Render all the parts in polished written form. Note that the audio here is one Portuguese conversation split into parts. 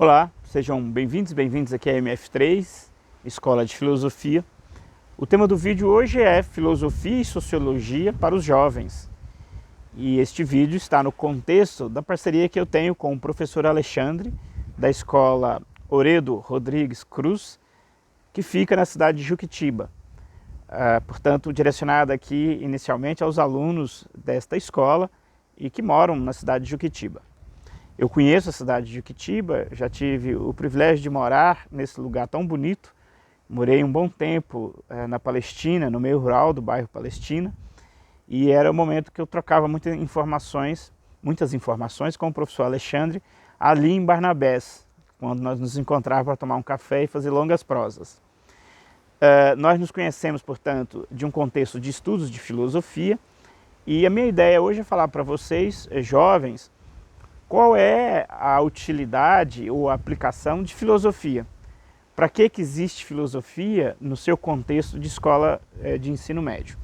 Olá, sejam bem-vindos aqui à MF3, Escola de Filosofia. O tema do vídeo hoje é Filosofia e Sociologia para os Jovens. E este vídeo está no contexto da parceria que eu tenho com o professor Alexandre, da Escola Oredo Rodrigues Cruz, que fica na cidade de Juquitiba. Portanto, direcionada aqui inicialmente aos alunos desta escola e que moram na cidade de Juquitiba. Eu conheço a cidade de Juquitiba, já tive o privilégio de morar nesse lugar tão bonito. Morei um bom tempo na Palestina, no meio rural do bairro Palestina, e era o momento que eu trocava muitas informações com o professor Alexandre ali em Barnabés, quando nós nos encontrávamos para tomar um café e fazer longas prosas. Nós nos conhecemos, portanto, de um contexto de estudos de filosofia, e a minha ideia hoje é falar para vocês, jovens, qual é a utilidade ou a aplicação de filosofia. Para que existe filosofia no seu contexto de escola de ensino médio?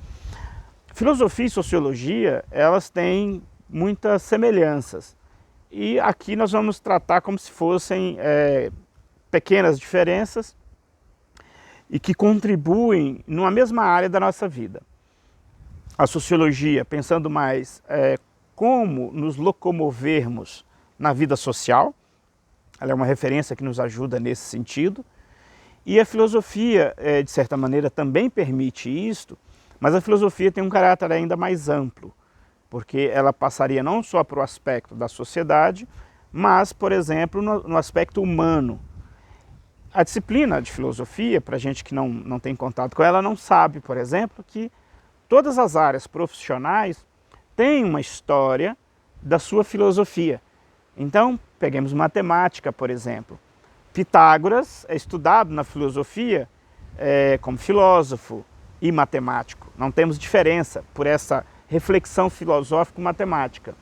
Filosofia e sociologia, elas têm muitas semelhanças. E aqui nós vamos tratar como se fossem pequenas diferenças e que contribuem numa mesma área da nossa vida. A sociologia, pensando mais como nos locomovermos na vida social, ela é uma referência que nos ajuda nesse sentido. E a filosofia, de certa maneira, também permite isto, mas a filosofia tem um caráter ainda mais amplo, porque ela passaria não só para o aspecto da sociedade, mas, por exemplo, no aspecto humano. A disciplina de filosofia, para a gente que não tem contato com ela, não sabe, por exemplo, que todas as áreas profissionais têm uma história da sua filosofia. Então, peguemos matemática, por exemplo. Pitágoras é estudado na filosofia como filósofo e matemático. Não temos diferença por essa reflexão filosófico-matemática.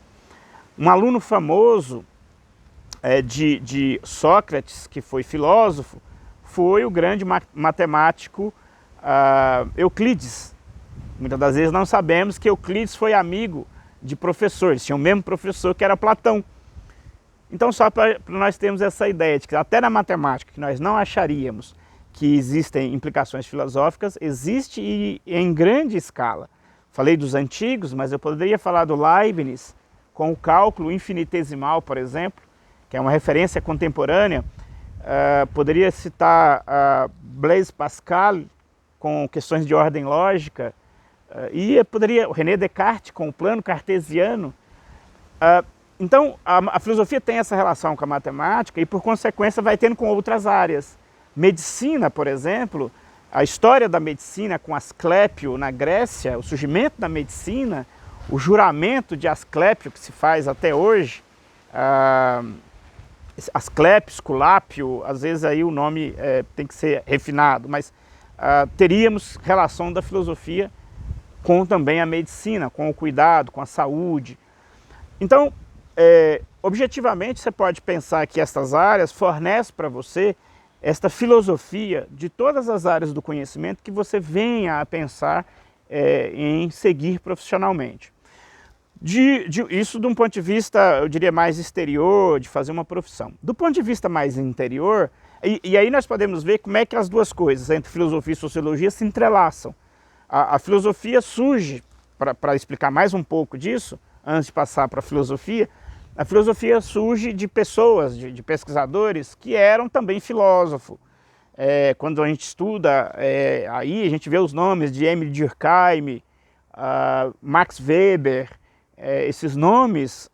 Um aluno famoso de Sócrates, que foi filósofo, foi o grande matemático Euclides. Muitas das vezes não sabemos que Euclides foi amigo de professores, tinha o mesmo professor que era Platão. Então, só para nós termos essa ideia de que até na matemática, que nós não acharíamos que existem implicações filosóficas, existe e em grande escala. Falei dos antigos, mas eu poderia falar do Leibniz com o cálculo infinitesimal, por exemplo, que é uma referência contemporânea. Poderia citar Blaise Pascal com questões de ordem lógica, e poderia o René Descartes com o plano cartesiano. Então, a filosofia tem essa relação com a matemática e, por consequência, vai tendo com outras áreas. Medicina, por exemplo, a história da medicina com Asclépio na Grécia, o surgimento da medicina, o juramento de Asclépio que se faz até hoje, Asclépio, Esculápio, às vezes aí o nome tem que ser refinado, mas teríamos relação da filosofia com também a medicina, com o cuidado, com a saúde. Então, objetivamente, você pode pensar que estas áreas fornecem para você esta filosofia de todas as áreas do conhecimento que você venha a pensar em seguir profissionalmente. Isso de um ponto de vista, eu diria, mais exterior, de fazer uma profissão. Do ponto de vista mais interior, e aí nós podemos ver como é que as duas coisas, entre filosofia e sociologia, se entrelaçam. A filosofia surge, para explicar mais um pouco disso, antes de passar para a filosofia surge de pessoas, de pesquisadores que eram também filósofos. Quando a gente estuda, aí a gente vê os nomes de Émile Durkheim, Max Weber, esses nomes,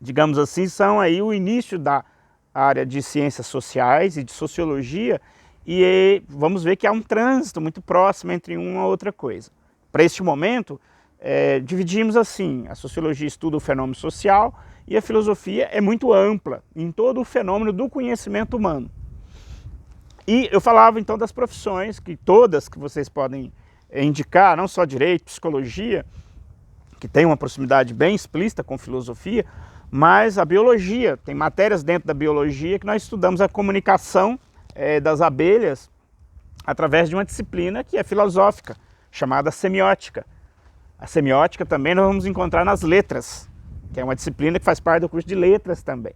digamos assim, são aí o início da área de ciências sociais e de sociologia, e vamos ver que há um trânsito muito próximo entre uma e outra coisa. Para este momento, dividimos assim: a sociologia estuda o fenômeno social e a filosofia é muito ampla em todo o fenômeno do conhecimento humano. E eu falava então das profissões, que todas que vocês podem indicar, não só direito, psicologia, que tem uma proximidade bem explícita com filosofia, mas a biologia, tem matérias dentro da biologia que nós estudamos a comunicação das abelhas através de uma disciplina que é filosófica, chamada semiótica. A semiótica também nós vamos encontrar nas letras, que é uma disciplina que faz parte do curso de letras também.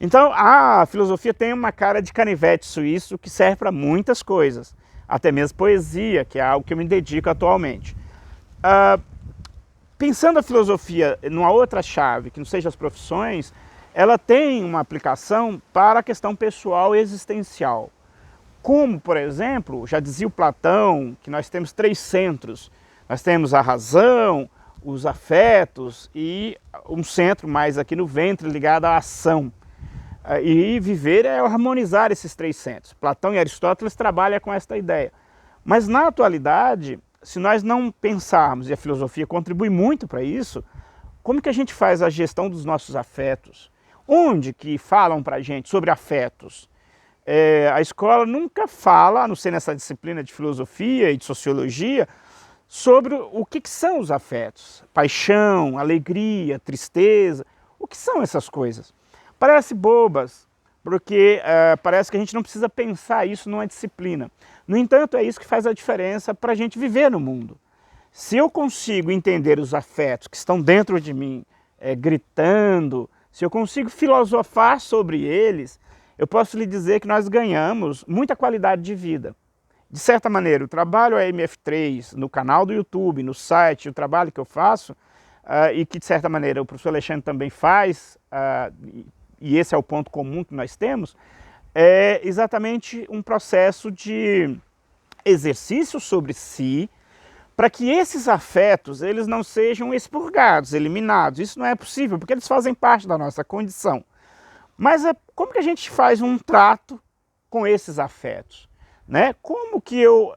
Então, a filosofia tem uma cara de canivete suíço que serve para muitas coisas, até mesmo poesia, que é algo que eu me dedico atualmente. Pensando a filosofia numa outra chave, que não seja as profissões, ela tem uma aplicação para a questão pessoal e existencial. Como, por exemplo, já dizia o Platão, que nós temos 3 centros. Nós temos a razão, os afetos e um centro mais aqui no ventre ligado à ação. E viver é harmonizar esses 3 centros. Platão e Aristóteles trabalham com esta ideia. Mas na atualidade, se nós não pensarmos, e a filosofia contribui muito para isso, como que a gente faz a gestão dos nossos afetos? Onde que falam para a gente sobre afetos? A escola nunca fala, a não ser nessa disciplina de filosofia e de sociologia, sobre o que são os afetos. Paixão, alegria, tristeza, o que são essas coisas? Parece bobas, porque parece que a gente não precisa pensar isso numa disciplina. No entanto, é isso que faz a diferença para a gente viver no mundo. Se eu consigo entender os afetos que estão dentro de mim, gritando, se eu consigo filosofar sobre eles, eu posso lhe dizer que nós ganhamos muita qualidade de vida. De certa maneira, o trabalho AMF3 no canal do YouTube, no site, o trabalho que eu faço, e que de certa maneira o professor Alexandre também faz, e esse é o ponto comum que nós temos, é exatamente um processo de exercício sobre si, para que esses afetos eles não sejam expurgados, eliminados. Isso não é possível, porque eles fazem parte da nossa condição. Mas como que a gente faz um trato com esses afetos? Né? Como que eu,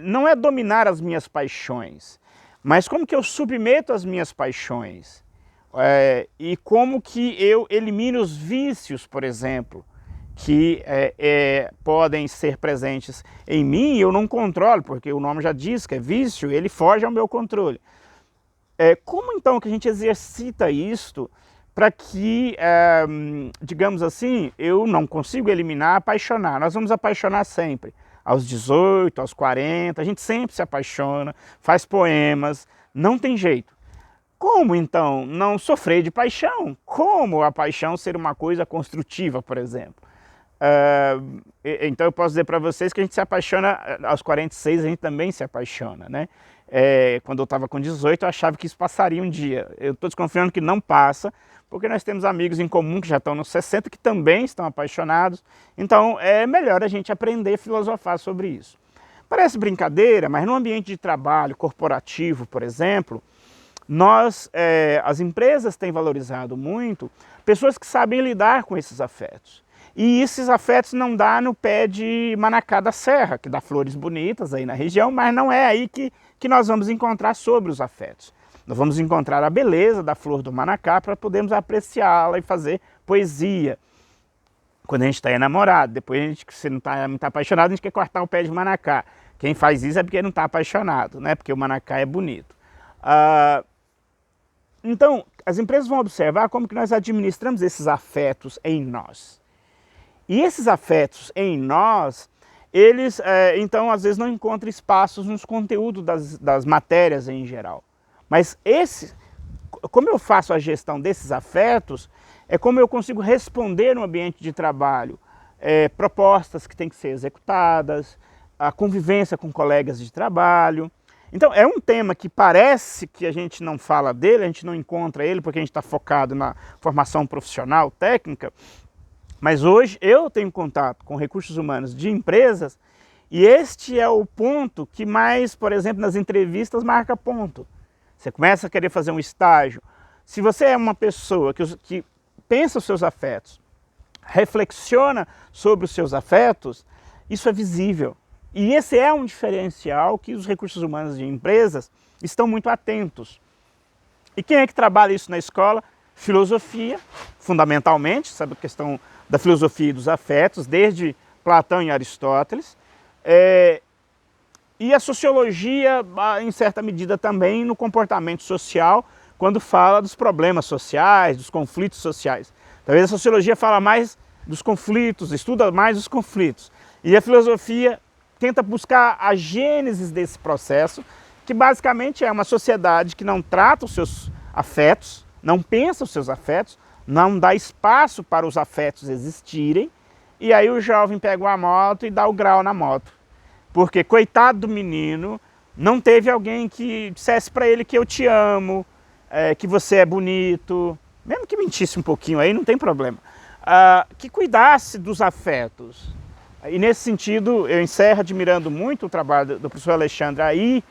não é dominar as minhas paixões, mas como que eu submeto as minhas paixões? E como que eu elimino os vícios, por exemplo, que podem ser presentes em mim e eu não controlo, porque o nome já diz que é vício, ele foge ao meu controle. Como então que a gente exercita isto para que, digamos assim, eu não consigo eliminar, apaixonar. Nós vamos apaixonar sempre. Aos 18, aos 40, a gente sempre se apaixona, faz poemas, não tem jeito. Como então não sofrer de paixão? Como a paixão ser uma coisa construtiva, por exemplo? Então eu posso dizer para vocês que a gente se apaixona, aos 46 a gente também se apaixona, né? Quando eu estava com 18 eu achava que isso passaria um dia. Eu estou desconfiando que não passa, porque nós temos amigos em comum que já estão nos 60 que também estão apaixonados. Então é melhor a gente aprender a filosofar sobre isso. Parece brincadeira, mas no ambiente de trabalho corporativo, por exemplo, as empresas têm valorizado muito pessoas que sabem lidar com esses afetos. E esses afetos não dá no pé de Manacá da Serra, que dá flores bonitas aí na região, mas não é aí que nós vamos encontrar sobre os afetos. Nós vamos encontrar a beleza da flor do Manacá para podermos apreciá-la e fazer poesia. Quando a gente está enamorado, depois se não está muito apaixonado, a gente quer cortar o pé de Manacá. Quem faz isso é porque não está apaixonado, né? Porque o Manacá é bonito. Então, as empresas vão observar como que nós administramos esses afetos em nós. E esses afetos em nós, eles, então, às vezes não encontram espaços nos conteúdos das matérias em geral. Mas como eu faço a gestão desses afetos, é como eu consigo responder no ambiente de trabalho propostas que têm que ser executadas, a convivência com colegas de trabalho. Então é um tema que parece que a gente não fala dele, a gente não encontra ele porque a gente está focado na formação profissional, técnica, mas hoje eu tenho contato com recursos humanos de empresas e este é o ponto que mais, por exemplo, nas entrevistas marca ponto. Você começa a querer fazer um estágio. Se você é uma pessoa que pensa os seus afetos, reflexiona sobre os seus afetos, isso é visível. E esse é um diferencial que os recursos humanos de empresas estão muito atentos. E quem é que trabalha isso na escola? Filosofia, fundamentalmente, sabe a questão da filosofia e dos afetos, desde Platão e Aristóteles. E a sociologia, em certa medida também, no comportamento social, quando fala dos problemas sociais, dos conflitos sociais. Talvez a sociologia fala mais dos conflitos, estuda mais os conflitos. E a filosofia tenta buscar a gênese desse processo, que basicamente é uma sociedade que não trata os seus afetos, não pensa os seus afetos, não dá espaço para os afetos existirem, e aí o jovem pega uma moto e dá o grau na moto. Porque, coitado do menino, não teve alguém que dissesse para ele que eu te amo, que você é bonito, mesmo que mentisse um pouquinho aí, não tem problema, que cuidasse dos afetos. E nesse sentido, eu encerro admirando muito o trabalho do professor Alexandre aí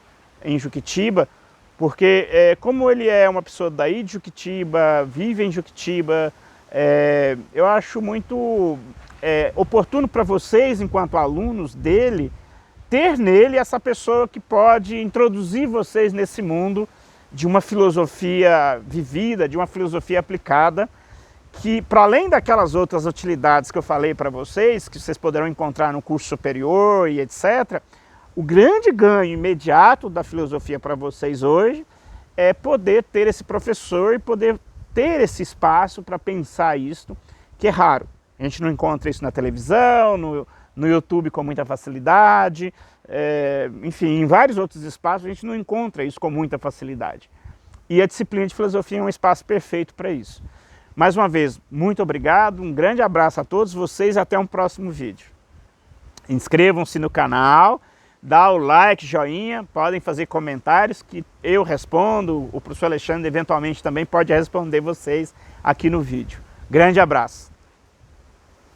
em Juquitiba, porque como ele é uma pessoa daí de Juquitiba, vive em Juquitiba, eu acho muito oportuno para vocês, enquanto alunos dele, ter nele essa pessoa que pode introduzir vocês nesse mundo de uma filosofia vivida, de uma filosofia aplicada, que para além daquelas outras utilidades que eu falei para vocês, que vocês poderão encontrar no curso superior e etc., o grande ganho imediato da filosofia para vocês hoje é poder ter esse professor e poder ter esse espaço para pensar isso, que é raro. A gente não encontra isso na televisão, no YouTube com muita facilidade, enfim, em vários outros espaços a gente não encontra isso com muita facilidade. E a disciplina de filosofia é um espaço perfeito para isso. Mais uma vez, muito obrigado, um grande abraço a todos vocês e até um próximo vídeo. Inscrevam-se no canal, dá o like, joinha, podem fazer comentários que eu respondo, o professor Alexandre eventualmente também pode responder vocês aqui no vídeo. Grande abraço!